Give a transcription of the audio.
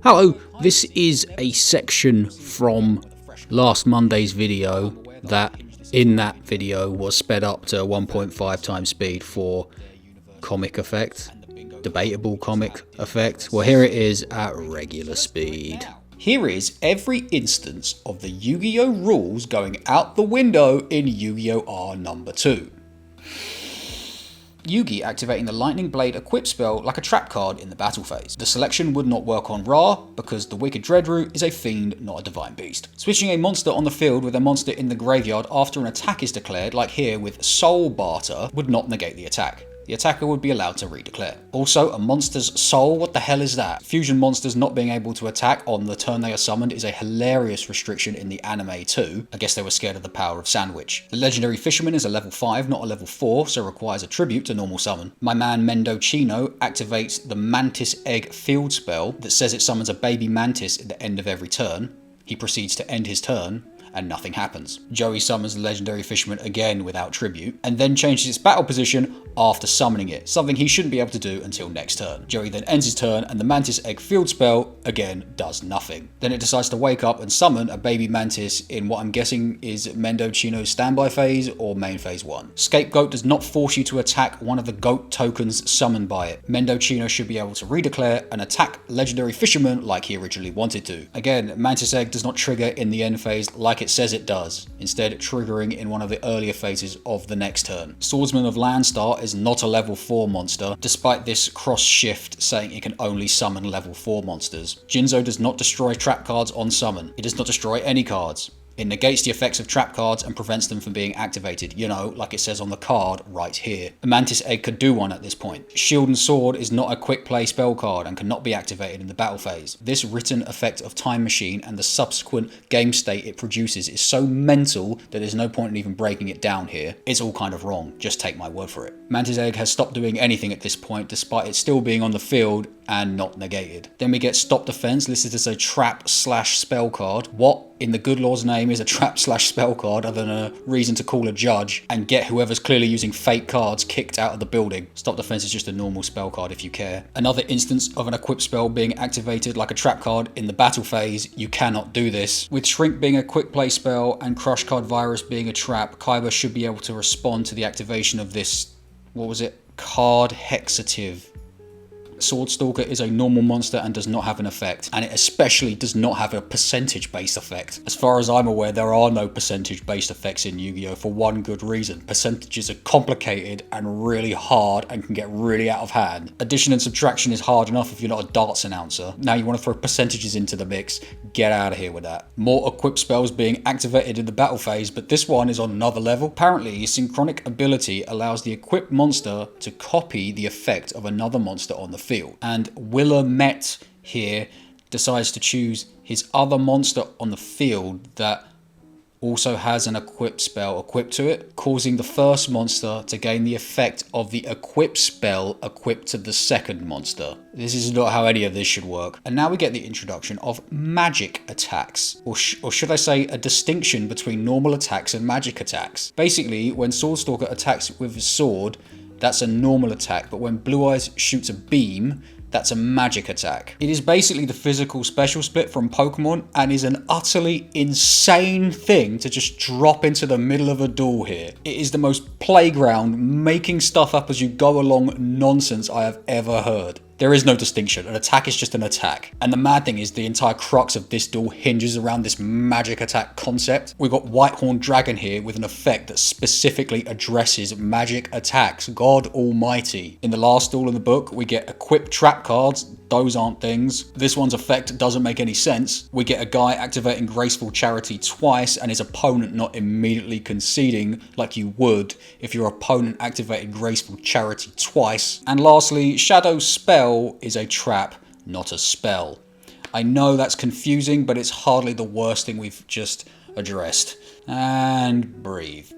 Hello, this is a section from last Monday's video that in that video was sped up to 1.5 times speed for comic effect, debatable comic effect. Well, here it is at regular speed. Here is every instance of the Yu-Gi-Oh! Rules going out the window in Yu-Gi-Oh! R number 2. Yugi activating the Lightning Blade equip spell like a trap card in the battle phase. The selection would not work on Ra because the Wicked Dreadroot is a fiend, not a divine beast. Switching a monster on the field with a monster in the graveyard after an attack is declared, like here with Soul Barter, would not negate the attack. The attacker would be allowed to redeclare. Also, a monster's soul, what the hell is that? Fusion monsters not being able to attack on the turn they are summoned is a hilarious restriction in the anime too. I guess they were scared of the power of Sandwich. The legendary fisherman is a level 5, not a level 4, so requires a tribute to normal summon. My man Mendocino activates the Mantis Egg field spell that says it summons a baby mantis at the end of every turn. He proceeds to end his turn, and nothing happens. Joey summons the legendary fisherman again without tribute, and then changes its battle position after summoning it, something he shouldn't be able to do until next turn. Joey then ends his turn, and the Mantis Egg field spell, again, does nothing. Then it decides to wake up and summon a baby mantis in what I'm guessing is Mendocino's standby phase or main phase 1. Scapegoat does not force you to attack one of the goat tokens summoned by it. Mendocino should be able to redeclare and attack legendary fisherman like he originally wanted to. Again, Mantis Egg does not trigger in the end phase like it says it does, instead triggering in one of the earlier phases of the next turn. Swordsman of Landstar is not a level 4 monster, despite this cross shift saying it can only summon level 4 monsters. Jinzo does not destroy trap cards on summon. It does not destroy any cards. It negates the effects of trap cards and prevents them from being activated, you know, like it says on the card right here. A Mantis Egg could do one at this point. Shield and Sword is not a quick play spell card and cannot be activated in the battle phase. This written effect of Time Machine and the subsequent game state it produces is so mental that there's no point in even breaking it down here. It's all kind of wrong, just take my word for it. Mantis Egg has stopped doing anything at this point despite it still being on the field and not negated. Then we get Stop Defense listed as a trap / spell card. What in the good law's name is a trap / spell card other than a reason to call a judge and get whoever's clearly using fake cards kicked out of the building? Stop Defense is just a normal spell card if you care. Another instance of an equip spell being activated like a trap card in the battle phase. You cannot do this. With Shrink being a quick play spell and Crush Card Virus being a trap, Kaiba should be able to respond to the activation of this, what was it? Card Hexative. Swordstalker is a normal monster and does not have an effect, and it especially does not have a percentage-based effect. As far as I'm aware, there are no percentage-based effects in Yu-Gi-Oh! For one good reason. Percentages are complicated and really hard and can get really out of hand. Addition and subtraction is hard enough if you're not a darts announcer. Now you want to throw percentages into the mix, get out of here with that. More equip spells being activated in the battle phase, but this one is on another level. Apparently, Synchronic ability allows the equipped monster to copy the effect of another monster on the field. And Willamette here decides to choose his other monster on the field that also has an equip spell equipped to it, causing the first monster to gain the effect of the equip spell equipped to the second monster. This is not how any of this should work. And now we get the introduction of magic attacks, or should I say a distinction between normal attacks and magic attacks. Basically, when Swordstalker attacks with his sword, that's a normal attack, but when Blue Eyes shoots a beam, that's a magic attack. It is basically the physical special split from Pokemon and is an utterly insane thing to just drop into the middle of a duel here. It is the most playground, making stuff up as you go along nonsense I have ever heard. There is no distinction. An attack is just an attack. And the mad thing is the entire crux of this duel hinges around this magic attack concept. We've got Whitehorn Dragon here with an effect that specifically addresses magic attacks. God almighty. In the last duel in the book, we get equipped trap cards. Those aren't things. This one's effect doesn't make any sense. We get a guy activating Graceful Charity twice and his opponent not immediately conceding like you would if your opponent activated Graceful Charity twice. And lastly, Shadow Spell is a trap, not a spell. I know that's confusing, but it's hardly the worst thing we've just addressed. And breathe.